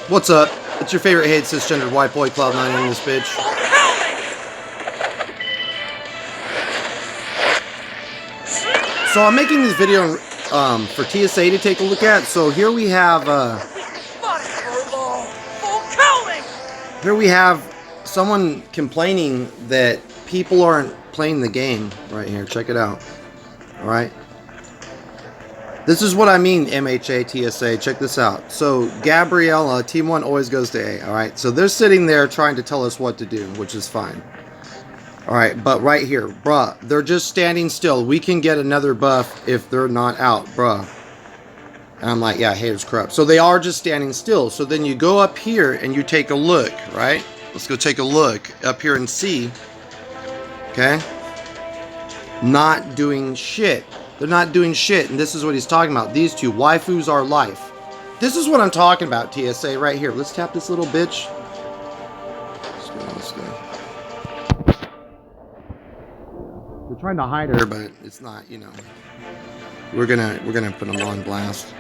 What's up? It's your favorite hate cisgendered white boy Cloud9 in this bitch. So I'm making this video for TSA to take a look at. So here we have someone complaining that people aren't playing the game right here. Check it out. All right. This is what I mean, MHA, TSA. Check this out. So, Gabriella, Team 1 always goes to A, alright? So, they're sitting there trying to tell us what to do, which is fine. Alright, but right here, bruh, they're just standing still. We can get another buff if they're not out, bruh. And I'm like, yeah, haters corrupt. So, they are just standing still. So, then you go up here and you take a look, right? Let's go take a look up here and see. Okay? Not doing shit. They're not doing shit, and this is what he's talking about. These two, waifus are life. This is what I'm talking about, TSA, right here. Let's tap this little bitch. Let's go. We're trying to hide her, but it's not, you know. We're gonna put them on blast.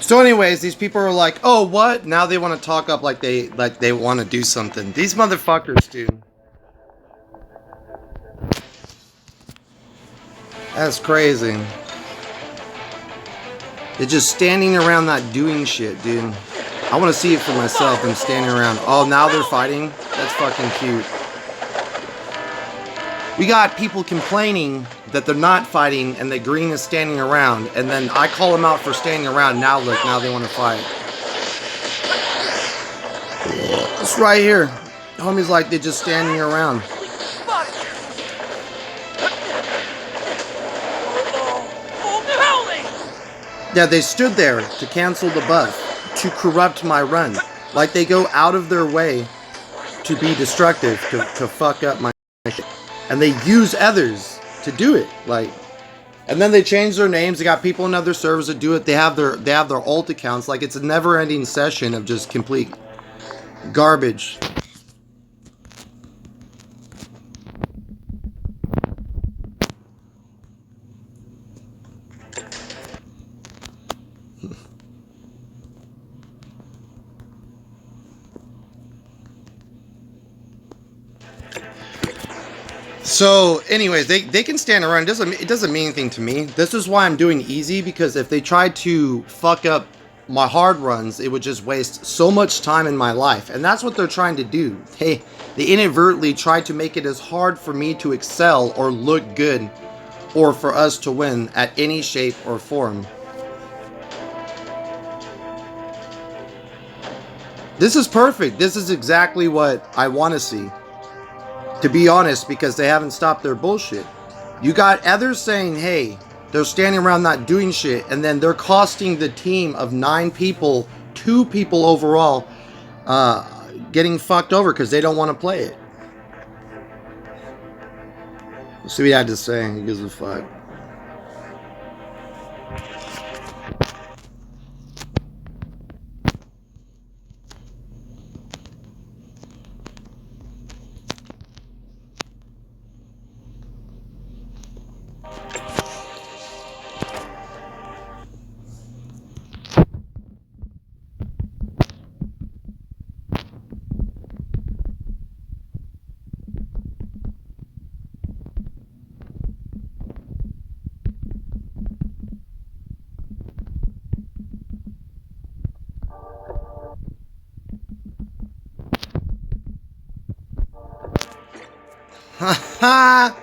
So anyways, these people are like, oh, what? Now they want to talk up like they want to do something. These motherfuckers, dude. That's crazy. They're just standing around not doing shit, dude. I want to see it for myself. I'm standing around. Oh, now they're fighting? That's fucking cute. We got people complaining that they're not fighting and that Green is standing around, and then I call them out for standing around. Now look, now they want to fight. It's right here. Homie's like they're just standing around. Yeah, they stood there to cancel the buff, to corrupt my run. Like they go out of their way to be destructive, to fuck up my shit. And they use others to do it. Like, and then they change their names. They got people in other servers that do it. They have their alt accounts. Like it's a never-ending session of just complete garbage. So, anyways, they can stand around. It doesn't mean anything to me. This is why I'm doing easy, because if they tried to fuck up my hard runs, it would just waste so much time in my life. And that's what they're trying to do. They inadvertently try to make it as hard for me to excel or look good or for us to win at any shape or form. This is perfect. This is exactly what I want to see. To be honest, because they haven't stopped their bullshit. You got others saying, hey, they're standing around not doing shit, and then they're costing the team of 9 people, 2 people overall, getting fucked over because they don't want to play it. Let's see what he had to say. He gives a fuck. Ha ha!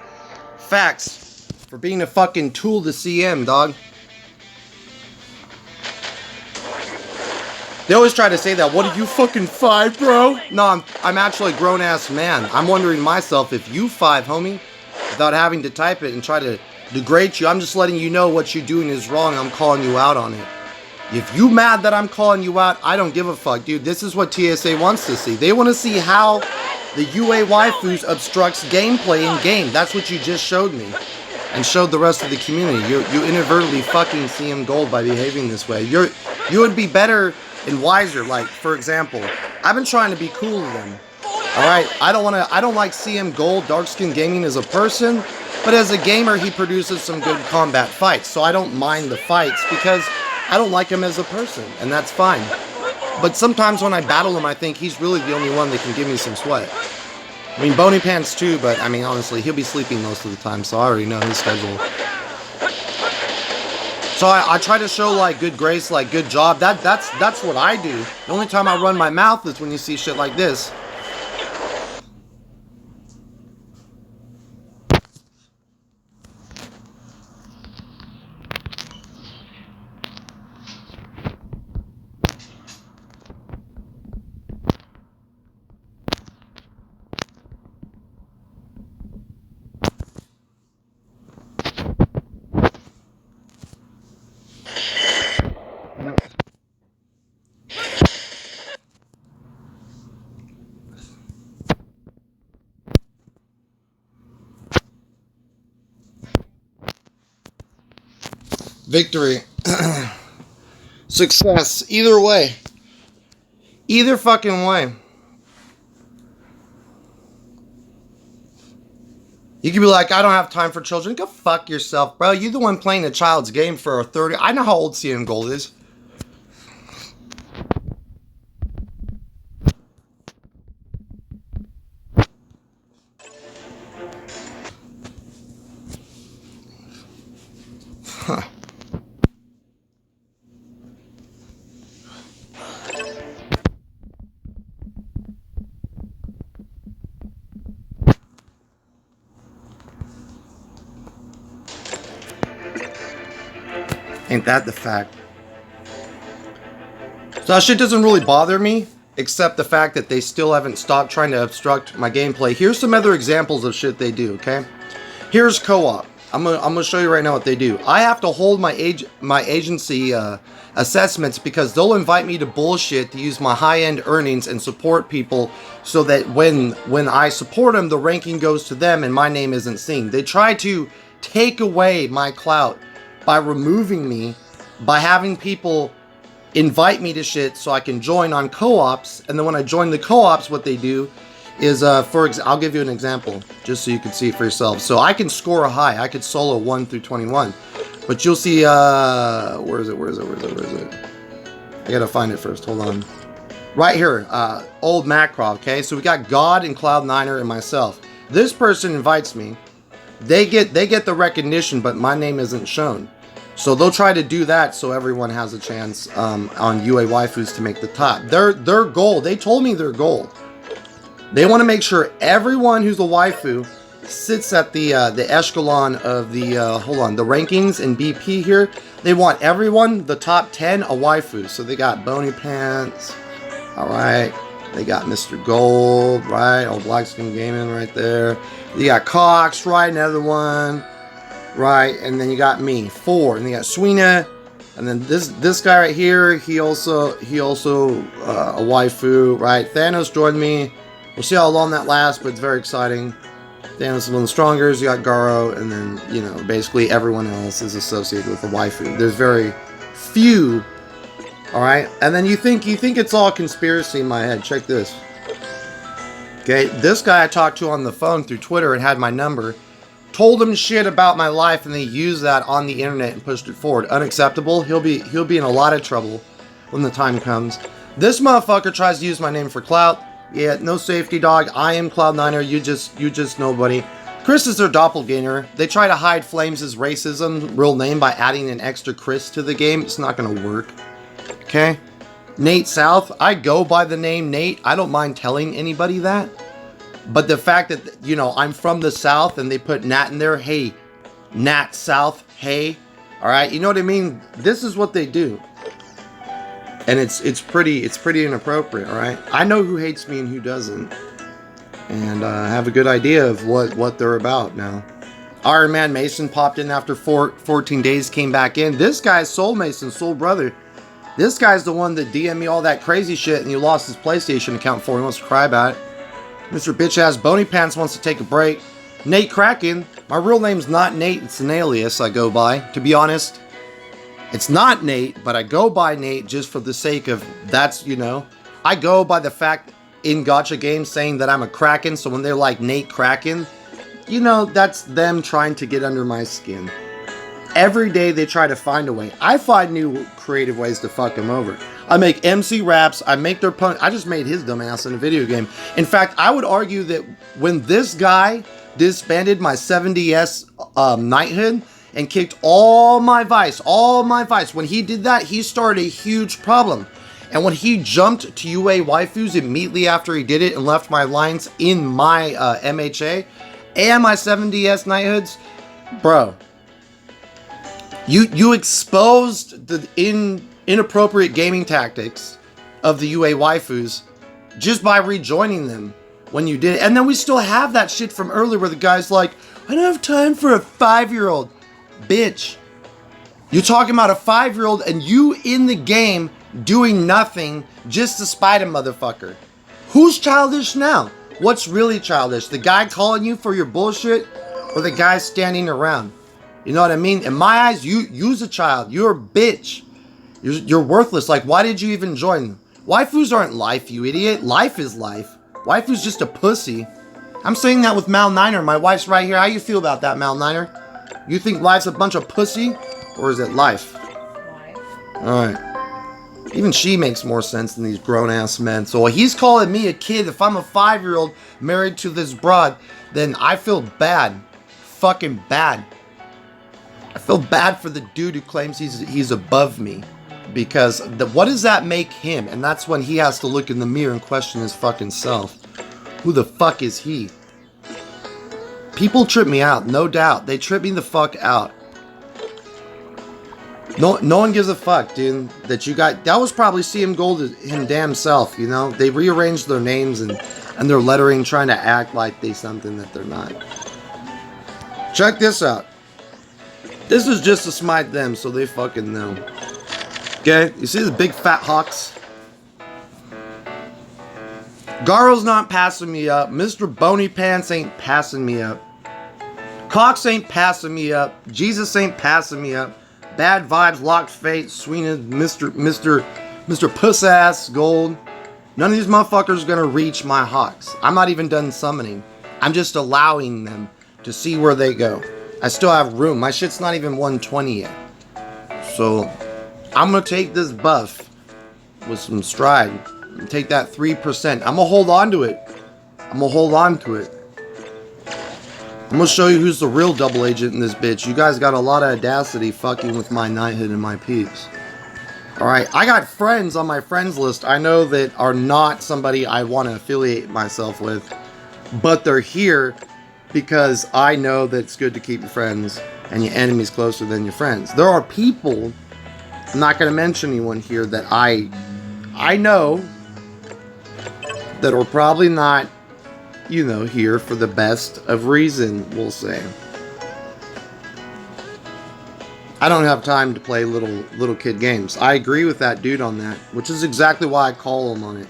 Facts. For being a fucking tool to CM, dog. They always try to say that. What are you, fucking 5, bro? No, I'm actually a grown-ass man. I'm wondering myself if you 5, homie, without having to type it and try to degrade you. I'm just letting you know what you're doing is wrong. I'm calling you out on it. If you mad that I'm calling you out, I don't give a fuck, dude. This is what TSA wants to see. They want to see how the UA waifus obstructs gameplay in game. That's what you just showed me. And showed the rest of the community. You inadvertently fucking CM Gold by behaving this way. You would be better and wiser. Like, for example, I've been trying to be cool to them. Alright? I don't like CM Gold, Dark Skin Gaming as a person, but as a gamer he produces some good combat fights. So I don't mind the fights because I don't like him as a person, and that's fine. But sometimes when I battle him, I think he's really the only one that can give me some sweat. I mean, Bony Pants too, but I mean, honestly, he'll be sleeping most of the time, so I already know his schedule. So I try to show, like, good grace, like, good job. That's what I do. The only time I run my mouth is when you see shit like this. Victory. Success. Either way. Either fucking way. You could be like, I don't have time for children. Go fuck yourself, bro. You're the one playing a child's game for a 30. I know how old CM Gold is. Huh. Ain't that the fact? So that shit doesn't really bother me, except the fact that they still haven't stopped trying to obstruct my gameplay. Here's some other examples of shit they do, okay? Here's co-op. I'm gonna show you right now what they do. I have to hold my agency assessments because they'll invite me to bullshit to use my high-end earnings and support people so that when I support them, the ranking goes to them and my name isn't seen. They try to take away my clout by removing me, by having people invite me to shit so I can join on co-ops, and then when I join the co-ops, what they do is, I'll give you an example, just so you can see it for yourself. So I can score a high, I could solo 1 through 21, but you'll see, where is it? I gotta find it first, hold on. Right here, old Macroft, okay? So we got God and Cloud9er and myself. This person invites me, they get the recognition, but my name isn't shown. So they'll try to do that so everyone has a chance on UA waifus to make the top. Their goal, they told me their goal. They want to make sure everyone who's a waifu sits at the echelon of the, the rankings in BP here. They want everyone, the top 10, a waifu. So they got Bony Pants, alright. They got Mr. Gold, right? Old Black Skin Gaming right there. You got Cox, right? Another one, right? And then you got me, 4. And you got Suina, and then this guy right here. He also a waifu, right? Thanos joined me. We'll see how long that lasts, but it's very exciting. Thanos is one of the strongest. You got Garo, and then basically everyone else is associated with the waifu. There's very few. All right, and then you think it's all conspiracy in my head. Check this. Okay, this guy I talked to on the phone through Twitter and had my number, told him shit about my life, and they used that on the internet and pushed it forward. Unacceptable. He'll be in a lot of trouble when the time comes. This motherfucker tries to use my name for clout. Yeah, no safety, dog. I am Cloud9er. You just nobody. Chris is their doppelganger. They try to hide Flames' racism real name by adding an extra Chris to the game. It's not gonna work. Okay? Nate South. I go by the name Nate. I don't mind telling anybody that. But the fact that, you know, I'm from the South and they put Nat in there, hey, Nat South, hey, all right, you know what I mean? This is what they do. And it's pretty inappropriate, all right? I know who hates me and who doesn't. And I have a good idea of what they're about now. Iron Man Mason popped in after 14 days, came back in. This guy's Soul Mason, Soul Brother. This guy's the one that DM'd me all that crazy shit and he lost his PlayStation account for. He wants to cry about it. Mr. Bitch-ass Bony Pants wants to take a break. Nate Kraken. My real name's not Nate, it's an alias I go by. To be honest, it's not Nate, but I go by Nate just for the sake of, that's, you know, I go by the fact in gacha games saying that I'm a Kraken, so when they're like Nate Kraken, you know, that's them trying to get under my skin. Every day they try to find a way. I find new creative ways to fuck them over. I make MC raps, I make their opponent. I just made his dumbass in a video game. In fact, I would argue that when this guy disbanded my 7DS knighthood and kicked all my vice, when he did that, he started a huge problem. And when he jumped to UA waifus immediately after he did it and left my lines in my MHA and my 7DS knighthoods, bro, you exposed the inappropriate gaming tactics of the UA waifus just by rejoining them when you did it. And then we still have that shit from earlier where the guy's like, I don't have time for a 5-year-old. Bitch, you're talking about a 5-year-old and you in the game doing nothing just to spite a motherfucker. Who's childish now? What's really childish? The guy calling you for your bullshit or the guy standing around? You know what I mean? In my eyes, you's a child. You're a bitch. You're worthless. Like, why did you even join? Waifus aren't life, you idiot. Life is life. Waifu's just a pussy. I'm saying that with Mal Niner. My wife's right here. How you feel about that, Mal Niner? You think life's a bunch of pussy? Or is it life? Life. Alright. Even she makes more sense than these grown-ass men. So he's calling me a kid. If I'm a 5-year-old married to this broad, then I feel bad. Fucking bad. I feel bad for the dude who claims he's above me. Because what does that make him? And that's when he has to look in the mirror and question his fucking self. Who the fuck is he? People trip me out, no doubt. They trip me the fuck out. No one gives a fuck, dude. That you got. That was probably CM Gold him damn self, you know? They rearranged their names and their lettering trying to act like they something that they're not. Check this out. This is just to smite them so they fucking know. Okay? You see this big fat hawks? Garo's not passing me up. Mr. Bony Pants ain't passing me up. Cox ain't passing me up. Jesus ain't passing me up. Bad Vibes, Locked Fate, Sweeney, Mr. Puss Ass Gold. None of these motherfuckers are gonna reach my hawks. I'm not even done summoning. I'm just allowing them to see where they go. I still have room. My shit's not even 120 yet. So I'm gonna take this buff with some stride. And take that 3%. I'm gonna hold on to it. I'm gonna hold on to it. I'm gonna show you who's the real double agent in this bitch. You guys got a lot of audacity fucking with my knighthood and my peeps. Alright, I got friends on my friends list I know that are not somebody I want to affiliate myself with. But they're here because I know that it's good to keep your friends and your enemies closer than your friends. There are people, I'm not gonna mention anyone here, that I know that are probably not, you know, here for the best of reason, we'll say. I don't have time to play little kid games. I agree with that dude on that, which is exactly why I call him on it.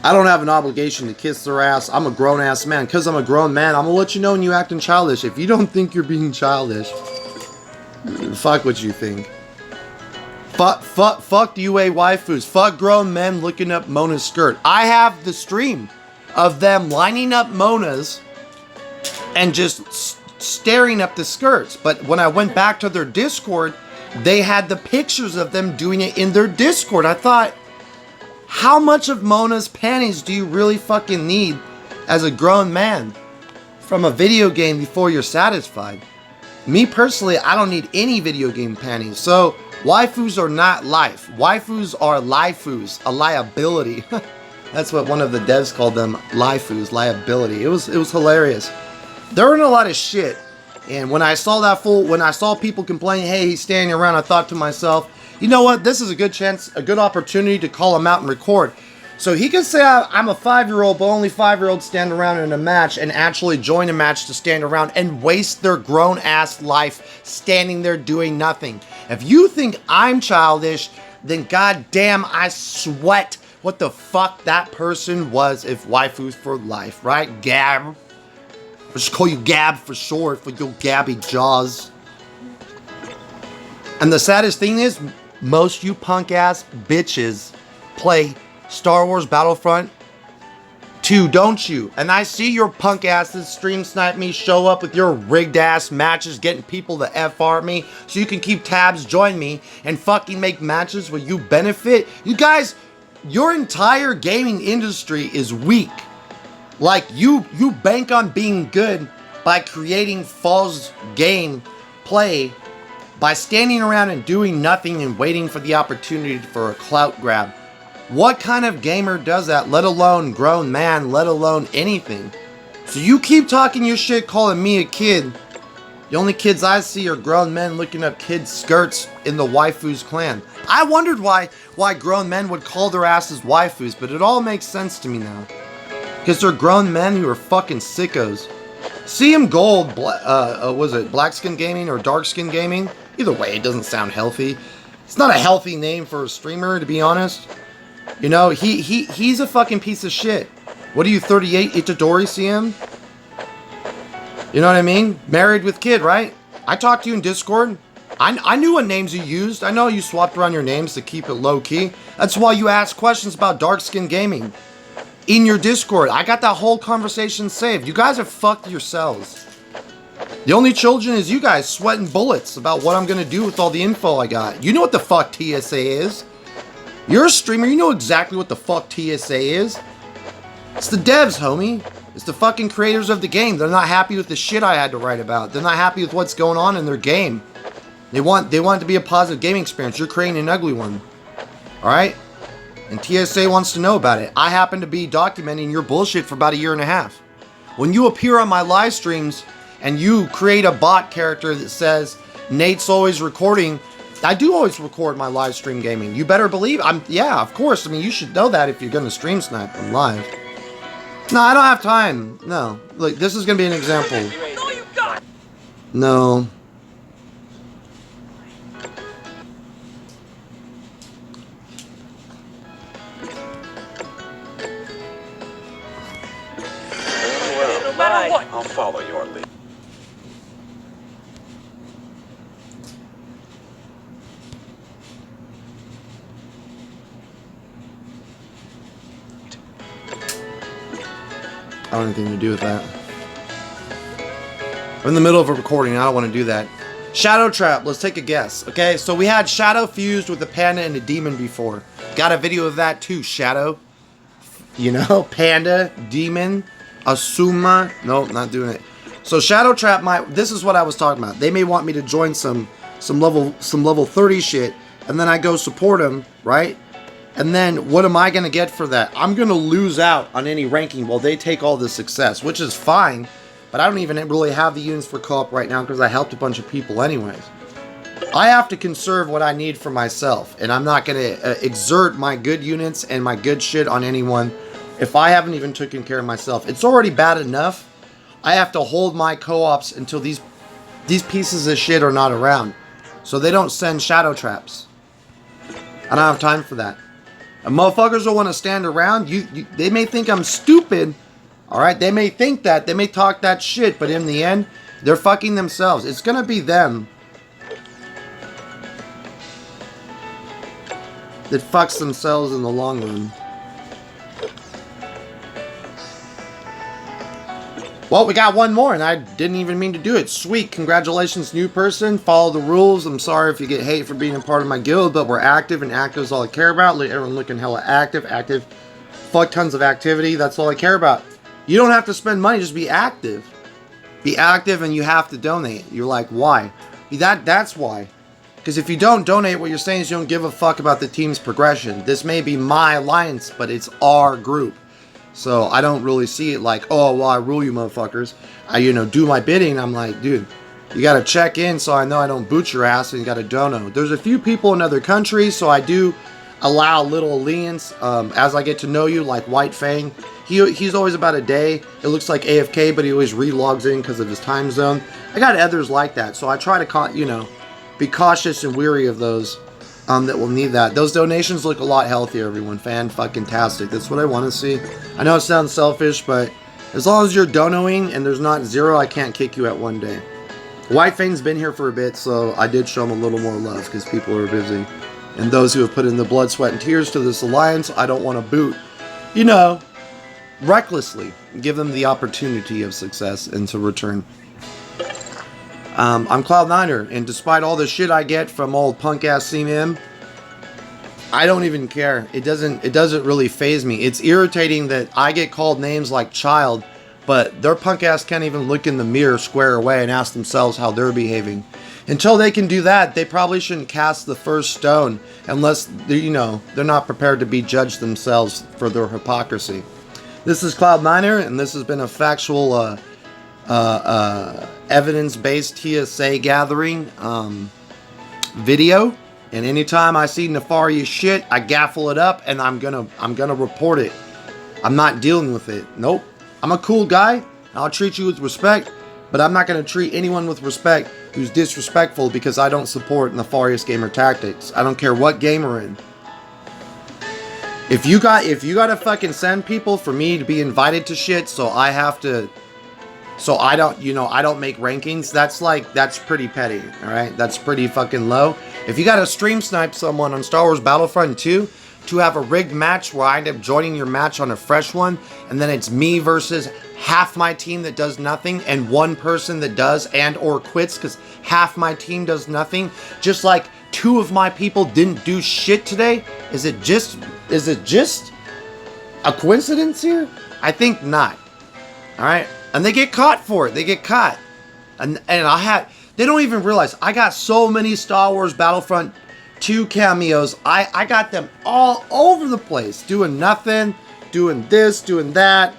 I don't have an obligation to kiss their ass. I'm a grown-ass man. Because I'm a grown man, I'm going to let you know when you're acting childish. If you don't think you're being childish, fuck what you think. Fuck UA waifus. Fuck grown men looking up Mona's skirt. I have the stream of them lining up Mona's and just staring up the skirts. But when I went back to their Discord, they had the pictures of them doing it in their Discord. I thought, how much of Mona's panties do you really fucking need as a grown man from a video game before you're satisfied? Me personally, I don't need any video game panties. So waifus are not life. Waifus are laifus, a liability. That's what one of the devs called them, waifus, liability. It was hilarious. There were a lot of shit. And when I saw that fool, when I saw people complaining, hey, he's standing around, I thought to myself, you know what? This is a good chance, a good opportunity to call him out and record. So he can say I'm a 5-year-old, but only 5-year-olds stand around in a match and actually join a match to stand around and waste their grown-ass life standing there doing nothing. If you think I'm childish, then goddamn, I sweat what the fuck that person was if waifus for life, right? Gab. I'll just call you Gab for short, for your gabby jaws. And the saddest thing is, most you punk-ass bitches play Star Wars Battlefront 2, don't you? And I see your punk asses stream snipe me, show up with your rigged ass matches, getting people to FR me, so you can keep tabs, join me, and fucking make matches where you benefit. You guys, your entire gaming industry is weak. Like, you bank on being good by creating false game play, by standing around and doing nothing and waiting for the opportunity for a clout grab. What kind of gamer does that, let alone grown man, let alone anything? So you keep talking your shit, calling me a kid. The only kids I see are grown men looking up kids' skirts in the waifus clan. I wondered why grown men would call their asses waifus, but it all makes sense to me now. Because they're grown men who are fucking sickos. CM Gold, was it Black Skin Gaming or Dark Skin Gaming? Either way, it doesn't sound healthy. It's not a healthy name for a streamer, to be honest. You know, he's a fucking piece of shit. What are you, 38 Itadori, CM? You know what I mean? Married with kid, right? I talked to you in Discord. I knew what names you used. I know you swapped around your names to keep it low-key. That's why you asked questions about Dark Skin Gaming in your Discord. I got that whole conversation saved. You guys have fucked yourselves. The only children is you guys sweating bullets about what I'm going to do with all the info I got. You know what the fuck TSA is. You're a streamer, you know exactly what the fuck TSA is. It's the devs, homie. It's the fucking creators of the game. They're not happy with the shit I had to write about. They're not happy with what's going on in their game. They want it to be a positive gaming experience. You're creating an ugly one. Alright? And TSA wants to know about it. I happen to be documenting your bullshit for about a year and a half. When you appear on my live streams and you create a bot character that says, Nate's always recording, I do always record my live stream gaming. You better believe yeah, of course. I mean, you should know that if you're going to stream snipe on live. No, I don't have time. No. Look, this is going to be an example. No. No matter what, I'll follow your lead. I don't have anything to do with that. I'm in the middle of a recording. I don't want to do that. Shadow Trap. Let's take a guess. Okay, so we had Shadow fused with a panda and a demon before. Got a video of that too, Shadow. You know, panda, demon, Asuma. Nope, not doing it. So Shadow Trap this is what I was talking about. They may want me to join some level 30 shit, and then I go support them, right? And then what am I going to get for that? I'm going to lose out on any ranking while they take all the success, which is fine. But I don't even really have the units for co-op right now because I helped a bunch of people anyways. I have to conserve what I need for myself. And I'm not going to exert my good units and my good shit on anyone if I haven't even taken care of myself. It's already bad enough. I have to hold my co-ops until these pieces of shit are not around. So they don't send shadow traps. I don't have time for that. And motherfuckers will want to stand around. They may think I'm stupid. Alright? They may think that. They may talk that shit. But in the end, they're fucking themselves. It's going to be them that fucks themselves in the long run. Well, we got one more, and I didn't even mean to do it. Sweet. Congratulations, new person. Follow the rules. I'm sorry if you get hate for being a part of my guild, but we're active, and active is all I care about. Everyone looking hella active. Active. Fuck tons of activity. That's all I care about. You don't have to spend money. Just be active. Be active, and you have to donate. You're like, why? That's why. Because if you don't donate, what you're saying is you don't give a fuck about the team's progression. This may be my alliance, but it's our group. So I don't really see it like, oh, well, I rule you motherfuckers. I, do my bidding. I'm like, dude, you got to check in so I know I don't boot your ass, and you got to donate. There's a few people in other countries, so I do allow a little lenience as I get to know you, like White Fang. He's always about a day. It looks like AFK, but he always re-logs in because of his time zone. I got others like that, so I try to, be cautious and weary of those that will need that. Those donations look a lot healthier, everyone. Fan-fucking-tastic. That's what I want to see. I know it sounds selfish, but as long as you're donating and there's not zero, I can't kick you at one day. White Fang's been here for a bit, so I did show him a little more love because people are busy. And those who have put in the blood, sweat, and tears to this alliance, I don't want to boot, recklessly. Give them the opportunity of success and to return. I'm Cloud9er, and despite all the shit I get from old punk-ass semen, I don't even care. It doesn't really faze me. It's irritating that I get called names like child, but their punk-ass can't even look in the mirror square away and ask themselves how they're behaving. Until they can do that, they probably shouldn't cast the first stone unless, they're not prepared to be judged themselves for their hypocrisy. This is Cloud9er, and this has been a factual, evidence-based TSA gathering video. And anytime I see nefarious shit, I gaffle it up, and I'm gonna report it. I'm not dealing with it. Nope. I'm a cool guy. I'll treat you with respect, but I'm not gonna treat anyone with respect who's disrespectful because I don't support nefarious gamer tactics. I don't care what game we're in. If you gotta fucking send people for me to be invited to shit, so I don't make rankings, that's pretty petty, alright? That's pretty fucking low. If you gotta stream snipe someone on Star Wars Battlefront 2 to have a rigged match where I end up joining your match on a fresh one, and then it's me versus half my team that does nothing and one person that does and or quits because half my team does nothing, just like two of my people didn't do shit today, is it just a coincidence here? I think not. Alright? And they get caught for it. They get caught. And they don't even realize I got so many Star Wars Battlefront 2 cameos. I got them all over the place. Doing nothing, doing this, doing that.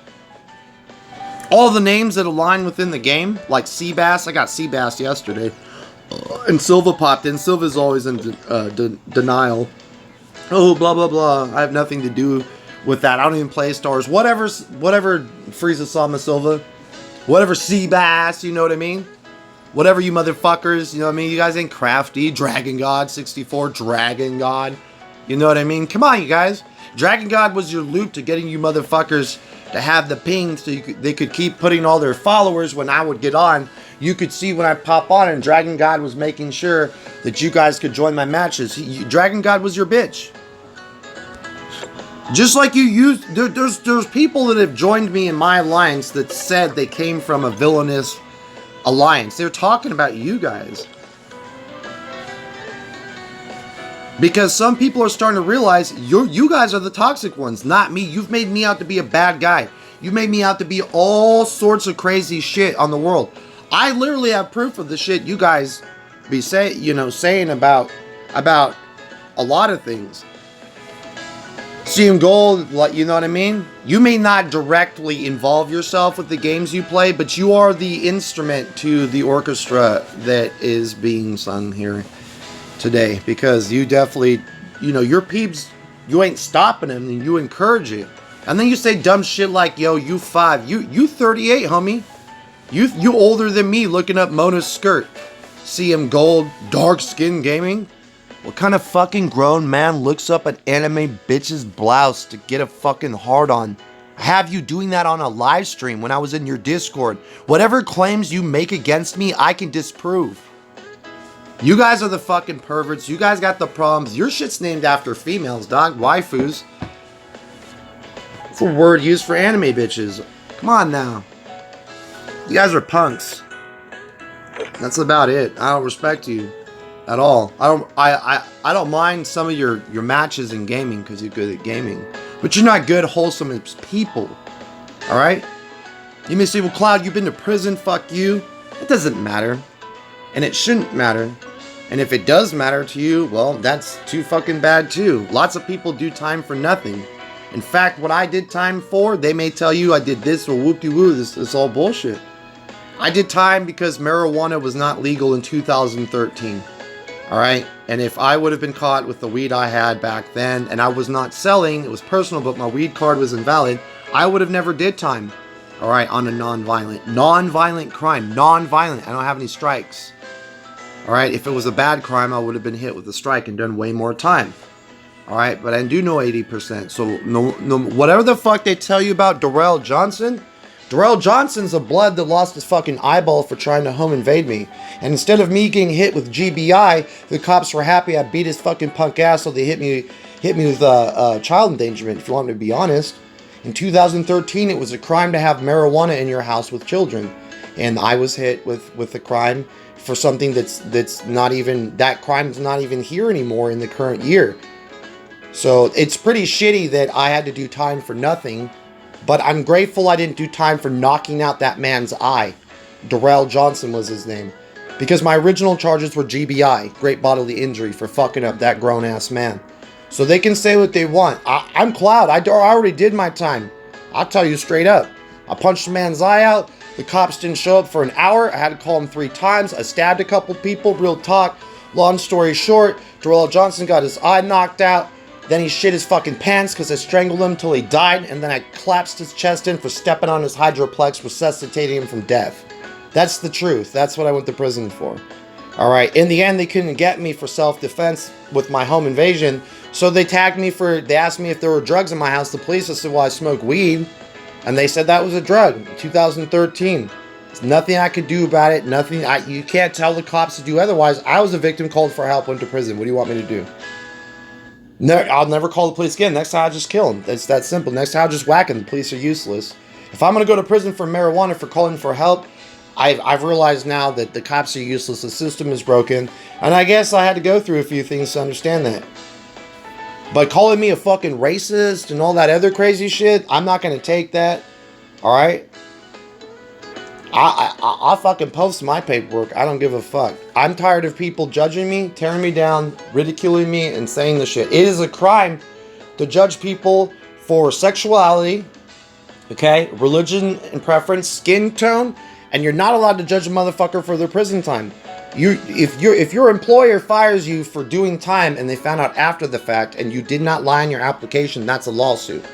All the names that align within the game, like Seabass. I got Seabass yesterday. And Silva popped in. Silva's always in denial. Oh, blah, blah, blah. I have nothing to do with that. I don't even play Star Wars. Whatever Frieza Sama Silva. Whatever Seabass, you know what I mean? Whatever you motherfuckers, you know what I mean? You guys ain't crafty. Dragon God 64, Dragon God. You know what I mean? Come on, you guys. Dragon God was your loop to getting you motherfuckers to have the ping so they could keep putting all their followers when I would get on. You could see when I pop on, and Dragon God was making sure that you guys could join my matches. Dragon God was your bitch. Just like you used, there's people that have joined me in my alliance that said they came from a villainous alliance. They're talking about you guys. Because some people are starting to realize you guys are the toxic ones, not me. You've made me out to be a bad guy. You've made me out to be all sorts of crazy shit on the world. I literally have proof of the shit you guys be saying about a lot of things. CM Gold, you know what I mean? You may not directly involve yourself with the games you play, but you are the instrument to the orchestra that is being sung here today. Because you definitely, your peeps, you ain't stopping them, and you encourage it. And then you say dumb shit like, yo, you 5. You 38, homie. You older than me looking up Mona's skirt. CM Gold, dark skin gaming. What kind of fucking grown man looks up an anime bitch's blouse to get a fucking hard on? I have you doing that on a live stream when I was in your Discord. Whatever claims you make against me, I can disprove. You guys are the fucking perverts. You guys got the problems. Your shit's named after females, dog. Waifus. It's a word used for anime bitches. Come on now. You guys are punks. That's about it. I don't respect you at all. I don't mind some of your matches in gaming because you're good at gaming, but you're not good, wholesome as people. All right? You may say, well, Cloud, you've been to prison. Fuck you. It doesn't matter, and it shouldn't matter. And if it does matter to you, well, that's too fucking bad too. Lots of people do time for nothing. In fact, what I did time for, they may tell you I did this or whoop-de-woo. This is all bullshit. I did time because marijuana was not legal in 2013. All right? And if I would have been caught with the weed I had back then, and I was not selling, it was personal, but my weed card was invalid, I would have never did time. All right? On a non-violent crime. Non-violent. I don't have any strikes. All right? If it was a bad crime, I would have been hit with a strike and done way more time. All right? But I do know 80%. So no, whatever the fuck they tell you about Darrell Johnson, Darrell Johnson's a blood that lost his fucking eyeball for trying to home invade me. And instead of me getting hit with GBI, the cops were happy I beat his fucking punk ass, so they hit me with child endangerment, if you want me to be honest. In 2013, it was a crime to have marijuana in your house with children. And I was hit with a crime for something that's not even, that crime's not even here anymore in the current year. So it's pretty shitty that I had to do time for nothing. But I'm grateful I didn't do time for knocking out that man's eye. Darrell Johnson was his name. Because my original charges were GBI, great bodily injury, for fucking up that grown-ass man. So they can say what they want. I'm Cloud. I already did my time. I'll tell you straight up. I punched the man's eye out. The cops didn't show up for an hour. I had to call him 3 times. I stabbed a couple people. Real talk. Long story short, Darrell Johnson got his eye knocked out. Then he shit his fucking pants because I strangled him till he died, and then I collapsed his chest in for stepping on his hydroplex, resuscitating him from death. That's the truth. That's what I went to prison for. Alright, in the end, they couldn't get me for self-defense with my home invasion, so they tagged me they asked me if there were drugs in my house. The police, I said, well, I smoke weed, and they said that was a drug, 2013. There's nothing I could do about it, nothing, you can't tell the cops to do otherwise. I was a victim, called for help, went to prison. What do you want me to do? No, I'll never call the police again. Next time I'll just kill him. It's that simple. Next time I'll just whack him. The police are useless. If I'm going to go to prison for marijuana for calling for help, I've realized now that the cops are useless. The system is broken. And I guess I had to go through a few things to understand that. But calling me a fucking racist and all that other crazy shit, I'm not going to take that. Alright? I'll fucking post my paperwork. I don't give a fuck. I'm tired of people judging me, tearing me down, ridiculing me, and saying the shit. It is a crime to judge people for sexuality, okay, religion and preference, skin tone, and you're not allowed to judge a motherfucker for their prison time. If your employer fires you for doing time and they found out after the fact and you did not lie in your application, that's a lawsuit.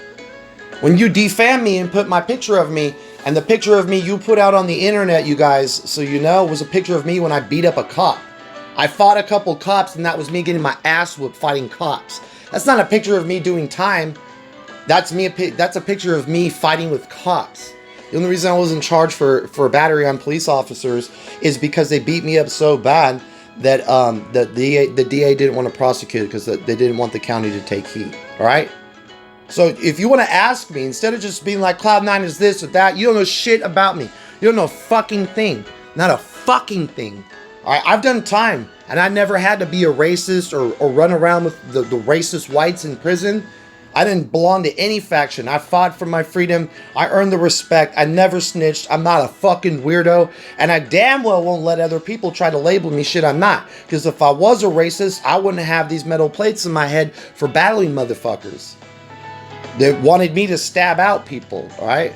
When you defam me and put my picture of me, and the picture of me you put out on the internet, you guys, so you know, was a picture of me when I beat up a cop. I fought a couple cops, and that was me getting my ass whooped fighting cops. That's not a picture of me doing time. That's a picture of me fighting with cops. The only reason I was in charge for battery on police officers is because they beat me up so bad that the DA didn't want to prosecute because they didn't want the county to take heat. All right? So if you want to ask me, instead of just being like, Cloud9 is this or that, you don't know shit about me. You don't know a fucking thing. Not a fucking thing. All right, I've done time, and I never had to be a racist or run around with the racist whites in prison. I didn't belong to any faction. I fought for my freedom. I earned the respect. I never snitched. I'm not a fucking weirdo. And I damn well won't let other people try to label me shit I'm not. Because if I was a racist, I wouldn't have these metal plates in my head for battling motherfuckers. They wanted me to stab out people, alright?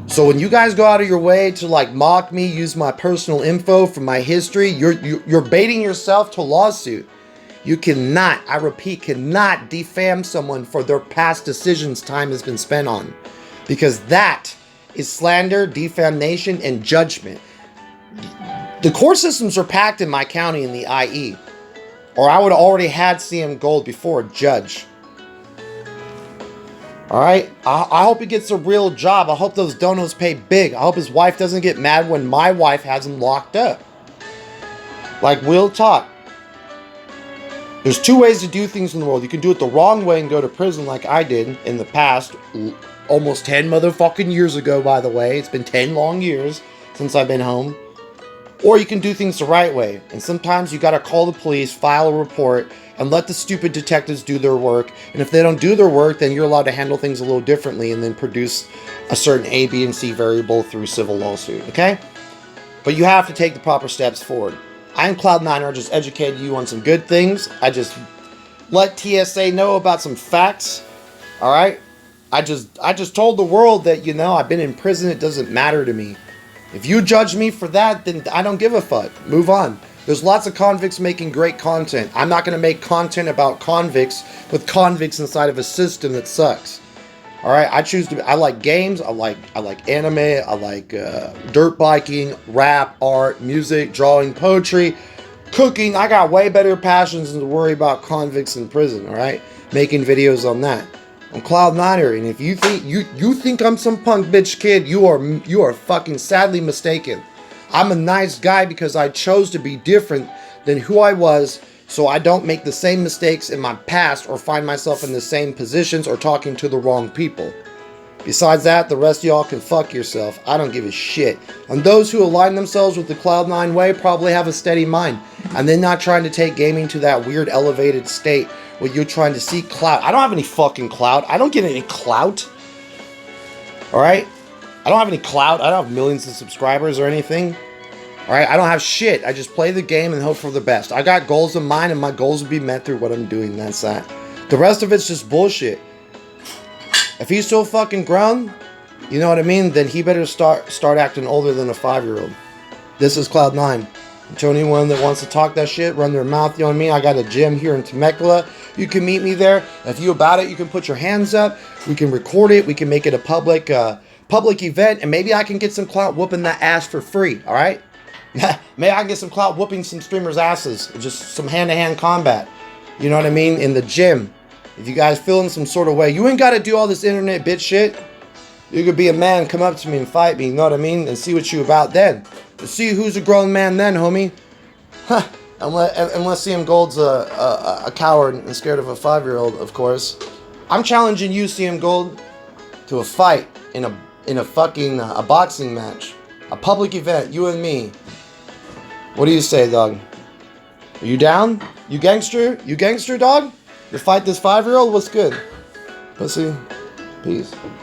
So when you guys go out of your way to like mock me, use my personal info from my history, you're baiting yourself to a lawsuit. You cannot, I repeat, cannot defame someone for their past decisions time has been spent on. Because that is slander, defamation, and judgment. The court systems are packed in my county in the IE. Or I would have already had CM Gold before a judge. Alright, I hope he gets a real job. I hope those donos pay big. I hope his wife doesn't get mad when my wife has him locked up. Like, we'll talk. There's 2 ways to do things in the world. You can do it the wrong way and go to prison like I did in the past. Almost 10 motherfucking years ago, by the way. It's been 10 long years since I've been home. Or you can do things the right way. And sometimes you gotta call the police, file a report, and let the stupid detectives do their work. And if they don't do their work, then you're allowed to handle things a little differently and then produce a certain A, B, and C variable through civil lawsuit, okay? But you have to take the proper steps forward. I'm Cloud9er. I just educated you on some good things. I just let TSA know about some facts. All right. I just told the world that, you know, I've been in prison. It doesn't matter to me. If you judge me for that, then I don't give a fuck. Move on. There's lots of convicts making great content. I'm not going to make content about convicts with convicts inside of a system that sucks. All right, I like games. I like anime. I like dirt biking, rap, art, music, drawing, poetry, cooking. I got way better passions than to worry about convicts in prison. All right, making videos on that. I'm Cloud9er, and if you think you think I'm some punk bitch kid, you are fucking sadly mistaken. I'm a nice guy because I chose to be different than who I was, so I don't make the same mistakes in my past or find myself in the same positions or talking to the wrong people. Besides that, the rest of y'all can fuck yourself. I don't give a shit. And those who align themselves with the Cloud9 way probably have a steady mind, and they're not trying to take gaming to that weird elevated state where you're trying to seek clout. I don't have any fucking clout. I don't get any clout. Alright? I don't have any clout. I don't have millions of subscribers or anything. Alright? I don't have shit. I just play the game and hope for the best. I got goals in mind, and my goals will be met through what I'm doing. That's that. The rest of it's just bullshit. If he's so fucking grown, you know what I mean? Then he better start acting older than a 5-year-old. This is Cloud9. To anyone that wants to talk that shit, run their mouth, you know what I mean? I got a gym here in Temecula. You can meet me there. If you about it, you can put your hands up. We can record it. We can make it a public event, and maybe I can get some clout whooping that ass for free. All right? Maybe I can get some clout whooping some streamers' asses. Just some hand-to-hand combat. You know what I mean? In the gym. If you guys feeling some sort of way, you ain't got to do all this internet bitch shit. You could be a man, come up to me and fight me. You know what I mean? And see what you about then. Let's see who's a grown man then, homie. Huh. Unless CM Gold's a coward and scared of a 5-year-old, of course. I'm challenging you, CM Gold, to a fight in a fucking a boxing match, a public event, you and me. What do you say, dog? Are you down? You gangster? You gangster, dog? To fight this 5-year-old? What's good? Pussy. Peace.